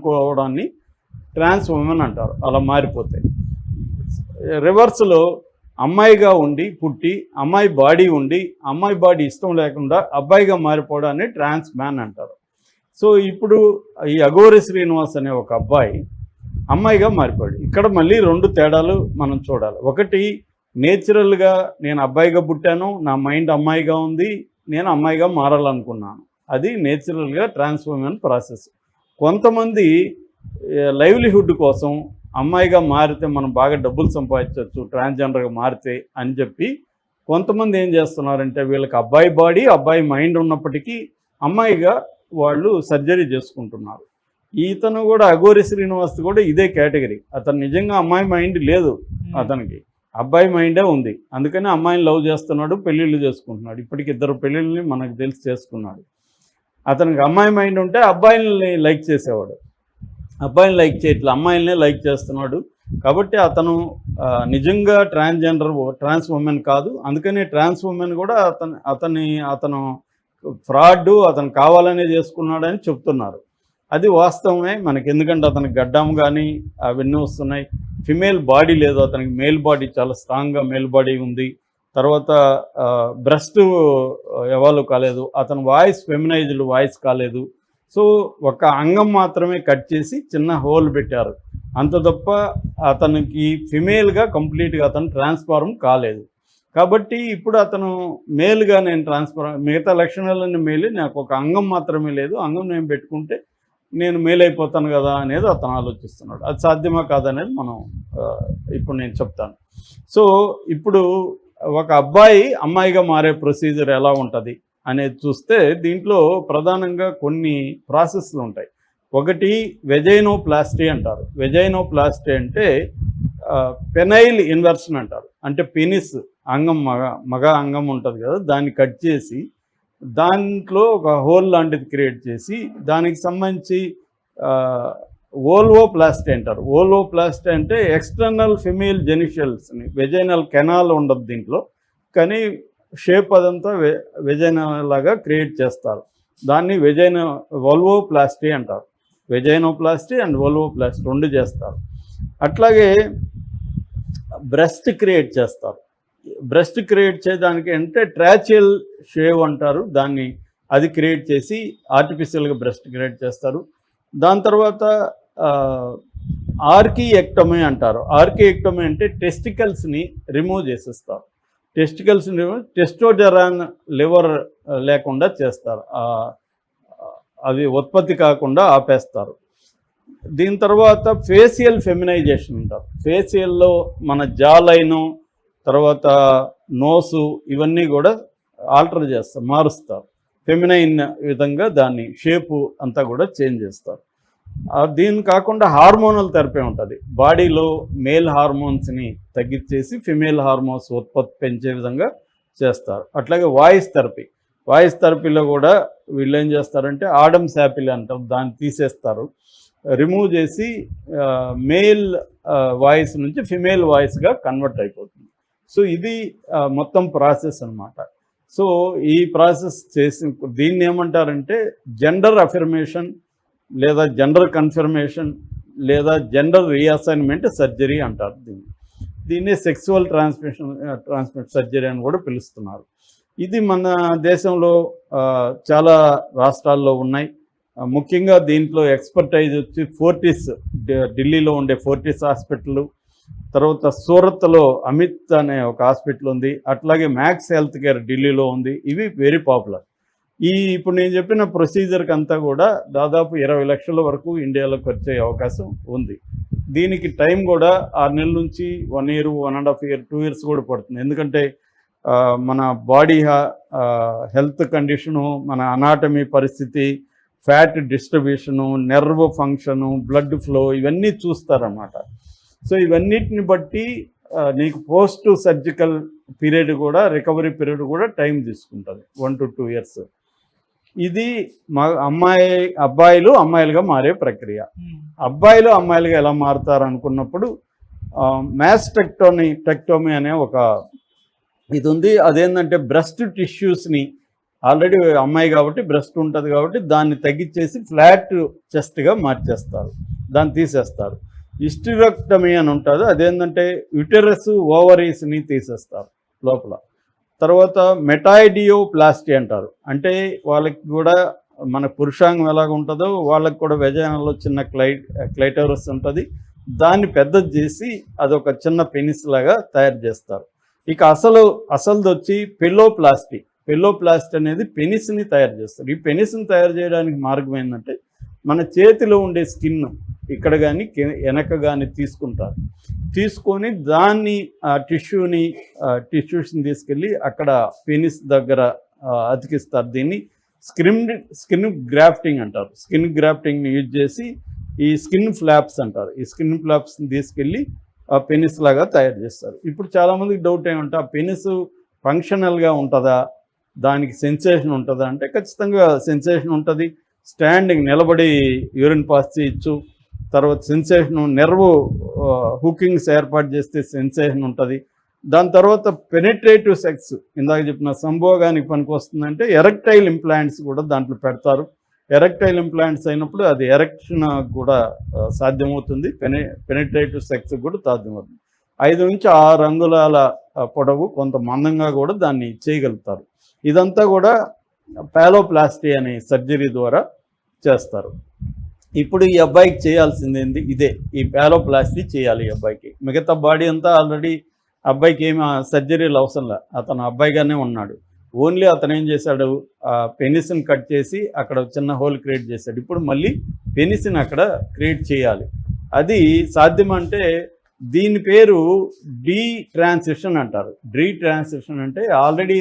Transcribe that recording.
మారుకోవడాన్ని trans women అంటారు. అలా మారిపోతే రివర్స్లో అమ్మాయిగా ఉండి పుట్టి అమ్మాయి బాడీ ఉండి అమ్మాయి బాడీ ఇష్టం లేకుండా అబ్బాయిగా మారిపోవడాన్ని ట్రాన్స్ మ్యాన్ అంటారు. సో ఇప్పుడు ఈ అఘోరి శ్రీనివాస్ అనే ఒక అబ్బాయి అమ్మాయిగా మారిపోయాడు. ఇక్కడ మళ్ళీ 2 తేడాలు మనం చూడాలి. ఒకటి, నేచురల్గా నేను అబ్బాయిగా పుట్టాను, నా మైండ్ అమ్మాయిగా ఉంది, నేను అమ్మాయిగా మారాలనుకున్నాను. అది నేచురల్గా ట్రాన్స్ఫార్మేషన్ ప్రాసెస్. కొంతమంది లైవ్లీహుడ్ కోసం అమ్మాయిగా మారితే మనం బాగా డబ్బులు సంపాదించవచ్చు ట్రాన్స్జెండర్గా మారితే అని చెప్పి కొంతమంది ఏం చేస్తున్నారంటే వీళ్ళకి అబ్బాయి బాడీ అబ్బాయి మైండ్ ఉన్నప్పటికీ అమ్మాయిగా వాళ్ళు సర్జరీ చేసుకుంటున్నారు. ఈతను కూడా అఘోరి శ్రీనివాస్ కూడా ఇదే కేటగిరీ. అతను నిజంగా అమ్మాయి మైండ్ లేదు, అతనికి అబ్బాయి మైండే ఉంది. అందుకని అమ్మాయిని లవ్ చేస్తున్నాడు, పెళ్ళిళ్ళు చేసుకుంటున్నాడు. ఇప్పటికి 2 పెళ్ళిళ్ళని మనకు తెలిసి చేసుకున్నాడు. అతనికి అమ్మాయి మైండ్ ఉంటే అబ్బాయిని లైక్ చేసేవాడు, అబ్బాయిని లైక్ చేయట్లేదు, అమ్మాయిలనే లైక్ చేస్తున్నాడు. కాబట్టి అతను నిజంగా ట్రాన్స్ ఉమెన్ కాదు. అందుకని ట్రాన్స్ ఉమెన్ కూడా అతను ఫ్రాడ్, అతను కావాలనే చేసుకున్నాడని చెప్తున్నారు. అది వాస్తవమే మనకి, ఎందుకంటే అతనికి గడ్డం కానీ అవన్నీ వస్తున్నాయి. ఫిమేల్ బాడీ లేదు అతనికి, మేల్ బాడీ చాలా స్ట్రాంగ్గా మేల్ బాడీ ఉంది. తర్వాత బ్రెస్ట్ ఎవాల్వ్ కాలేదు, అతని వాయిస్ ఫెమినైజ్డ్ వాయిస్ కాలేదు. సో ఒక అంగం మాత్రమే కట్ చేసి చిన్న హోల్ పెట్టారు, అంత తప్ప అతనికి ఫిమేల్గా కంప్లీట్గా అతను ట్రాన్స్ఫార్మ్ కాలేదు. కాబట్టి ఇప్పుడు అతను మేల్గా నేను మిగతా లక్షణాలన్నీ మేలే, నాకు ఒక అంగం మాత్రమే లేదు, అంగం నేను పెట్టుకుంటే నేను మేలైపోతాను కదా అనేది అతను ఆలోచిస్తున్నాడు. అది సాధ్యమా కాదనేది మనం ఇప్పుడు నేను చెప్తాను. సో ఇప్పుడు ఒక అబ్బాయి అమ్మాయిగా మారే ప్రొసీజర్ ఎలా ఉంటుంది అనేది చూస్తే దీంట్లో ప్రధానంగా కొన్ని ప్రాసెస్లు ఉంటాయి. ఒకటి వెజైనోప్లాస్టీ అంటారు. వెజైనోప్లాస్టీ అంటే పెనైల్ ఇన్వర్షన్ అంటారు. అంటే పెనిస్ అంగం మగ అంగం ఉంటుంది కదా, దాన్ని కట్ చేసి దాంట్లో ఒక హోల్ లాంటిది క్రియేట్ చేసి దానికి సంబంధించి ఓల్వోప్లాస్టీ అంటారు. ఓల్వోప్లాస్టీ అంటే ఎక్స్టర్నల్ ఫిమేల్ జెనిషియల్స్ని, వెజైనల్ కెనాల్ ఉండదు దీంట్లో, కానీ షేప్ అదంతా వెజైనా లాగా క్రియేట్ చేస్తారు. దాన్ని ఓల్వోప్లాస్టీ అంటారు. వెజైనోప్లాస్టీ అండ్ ఓల్వోప్లాస్టీ 2 చేస్తారు. అట్లాగే బ్రెస్ట్ క్రియేట్ చేస్తారు. బ్రెస్ట్ క్రియేట్ చేయడానికి అంటే ట్రాచియల్ షేవ్ అంటారు దాన్ని, అది క్రియేట్ చేసి ఆర్టిఫిషియల్గా బ్రెస్ట్ క్రియేట్ చేస్తారు. దాని తర్వాత ఆర్కిఎక్టమీ అంటారు. ఆర్కిఎక్టమీ అంటే టెస్టికల్స్ని రిమూవ్ చేసేస్తారు. టెస్టికల్స్ని టెస్టోజెరాన్ లివర్ లేకుండా చేస్తారు, అవి ఉత్పత్తి కాకుండా ఆపేస్తారు. దీని తర్వాత ఫేషియల్ ఫెమినైజేషన్ అంటారు. ఫేషియల్లో మన జా లైను, తర్వాత నోసు, ఇవన్నీ కూడా ఆల్టర్ చేస్తారు, మారుస్తారు. ఫెమినైన్ విధంగా దాన్ని షేపు అంతా కూడా చేంజ్ చేస్తారు. దీని కాకుండా హార్మోనల్ థెరపీ ఉంటుంది. బాడీలో మేల్ హార్మోన్స్ని తగ్గించేసి ఫిమేల్ హార్మోన్స్ ఉత్పత్తి పెంచే విధంగా చేస్తారు. అట్లాగే వాయిస్ థెరపీలో కూడా వీళ్ళు ఏం చేస్తారంటే ఆడమ్ శాపిల్ అంటారు, దాన్ని తీసేస్తారు, రిమూవ్ చేసి మేల్ వాయిస్ నుంచి ఫిమేల్ వాయిస్గా కన్వర్ట్ అయిపోతుంది. సో ఇది మొత్తం ప్రాసెస్ అన్నమాట. సో ఈ ప్రాసెస్ చేసి దీన్ని ఏమంటారంటే జెండర్ అఫర్మేషన్ లేదా జెండర్ కన్ఫర్మేషన్ లేదా జెండర్ రీఅసైన్మెంట్ సర్జరీ అంటారు. దీన్ని సెక్సువల్ ట్రాన్స్మిట్ సర్జరీ అని కూడా పిలుస్తున్నారు. ఇది మన దేశంలో చాలా రాష్ట్రాల్లో ఉన్నాయి. ముఖ్యంగా దీంట్లో ఎక్స్పర్టైజ్ వచ్చి ఫోర్టిస్, ఢిల్లీలో ఉండే ఫోర్టిస్ హాస్పిటల్, తర్వాత సూరత్లో అమిత్ అనే ఒక హాస్పిటల్ ఉంది, అట్లాగే మ్యాక్స్ హెల్త్ కేర్ ఢిల్లీలో ఉంది. ఇవి వెరీ పాపులర్. ఇప్పుడు నేను చెప్పిన ప్రొసీజర్కి అంతా కూడా దాదాపు 20 లక్షల వరకు ఇండియాలో ఖర్చు అయ్యే అవకాశం ఉంది. దీనికి టైం కూడా 6 నెలల నుంచి 1 year, 1.5 years, 2 years కూడా పడుతుంది. ఎందుకంటే మన బాడీ హెల్త్ కండిషను, మన అనాటమీ పరిస్థితి, fat distribution, nerve function, blood flow, ఇవన్నీ చూస్తారన్నమాట. సో ఇవన్నిటిని బట్టి నీకు పోస్ట్ సర్జికల్ పీరియడ్ కూడా, రికవరీ పీరియడ్ కూడా టైం తీసుకుంటుంది, 1 to 2 years. ఇది అబ్బాయిలు అమ్మాయిలుగా మారే ప్రక్రియ. అబ్బాయిలు అమ్మాయిలుగా ఎలా మారుతారు అనుకున్నప్పుడు మ్యాస్టెక్టోమీ అనే ఒక ఇది ఉంది. అదేంటంటే బ్రెస్ట్ టిష్యూస్ని ఆల్రెడీ అమ్మాయి కాబట్టి బ్రెస్ట్ ఉంటుంది కాబట్టి దాన్ని తగ్గించేసి ఫ్లాట్ చెస్ట్గా మార్చేస్తారు, దాన్ని తీసేస్తారు. హిస్టెరెక్టమీ అని ఉంటుంది, అదేంటంటే యుటెరస్ ఓవరీస్ని తీసేస్తారు లోపల. తర్వాత మెటాయిడియోప్లాస్టీ అంటారు, అంటే వాళ్ళకి కూడా మన పురుషాంగం ఎలాగ ఉంటుందో వాళ్ళకి కూడా వెజైనాలో చిన్న క్లైటోరస్ ఉంటుంది, దాన్ని పెద్దది చేసి అదొక చిన్న పెనిస్ లాగా తయారు చేస్తారు. ఇక అసలుది వచ్చి పెల్లోప్లాస్టీ అనేది పెనిస్ని తయారు చేస్తారు. ఈ పెనిస్ని తయారు చేయడానికి మార్గం ఏంటంటే మన చేతిలో ఉండే స్కిన్ ఇక్కడ కానీ వెనక కానీ తీసుకొని దాన్ని టిష్యూస్ని తీసుకెళ్ళి అక్కడ పెనిస్ దగ్గర అతికిస్తారు. దీన్ని స్కిన్ గ్రాఫ్టింగ్ అంటారు. స్కిన్ గ్రాఫ్టింగ్ని యూజ్ చేసి ఈ స్కిన్ ఫ్లాప్స్ అంటారు, ఈ స్కిన్ ఫ్లాప్స్ని తీసుకెళ్ళి ఆ పెనిస్ లాగా తయారు చేస్తారు. ఇప్పుడు చాలామందికి డౌట్ ఏమంటే ఆ పెనిస్ ఫంక్షనల్గా ఉంటుందా, దానికి సెన్సేషన్ ఉంటుందా అంటే ఖచ్చితంగా సెన్సేషన్ ఉంటుంది. స్టాండింగ్ నిలబడి యూరిన్ పాస్ చేయొచ్చు. తర్వాత సెన్సేషన్, నెర్వ్ హుకింగ్స్ ఏర్పాటు చేస్తే సెన్సేషన్ ఉంటుంది. దాని తర్వాత పెనిట్రేటివ్ సెక్స్, ఇందాక చెప్పిన సంభోగానికి పనికి వస్తుందంటే ఎరెక్టైల్ ఇంప్లాంట్స్ కూడా దాంట్లో పెడతారు. ఎరెక్టైల్ ఇంప్లాంట్స్ అయినప్పుడు అది ఎరెక్షన్ కూడా సాధ్యమవుతుంది, పెనిట్రేటివ్ సెక్స్ కూడా సాధ్యమవుతుంది. 5 నుంచి 6 అంగుళాల పొడవు, కొంత మందంగా కూడా దాన్ని చేయగలుగుతారు. ఇదంతా కూడా ప్యాలోప్లాస్టీ అనే సర్జరీ ద్వారా చేస్తారు. ఇప్పుడు ఈ అబ్బాయికి చేయాల్సింది ఏంటి, ఇదే, ఈ ప్యాలోప్లాస్టీ చేయాలి ఈ అబ్బాయికి. మిగతా బాడీ అంతా ఆల్రెడీ అబ్బాయికి ఏమి సర్జరీలు అవసరంలే, అతను అబ్బాయిగానే ఉన్నాడు. ఓన్లీ అతను ఏం చేశాడు, పెనిస్ని కట్ చేసి అక్కడ చిన్న హోల్ క్రియేట్ చేశాడు. ఇప్పుడు మళ్ళీ పెనిస్ని అక్కడ క్రియేట్ చేయాలి. అది సాధ్యమంటే దీని పేరు డీ ట్రాన్సిషన్ అంటారు. డీ ట్రాన్సిషన్ అంటే ఆల్రెడీ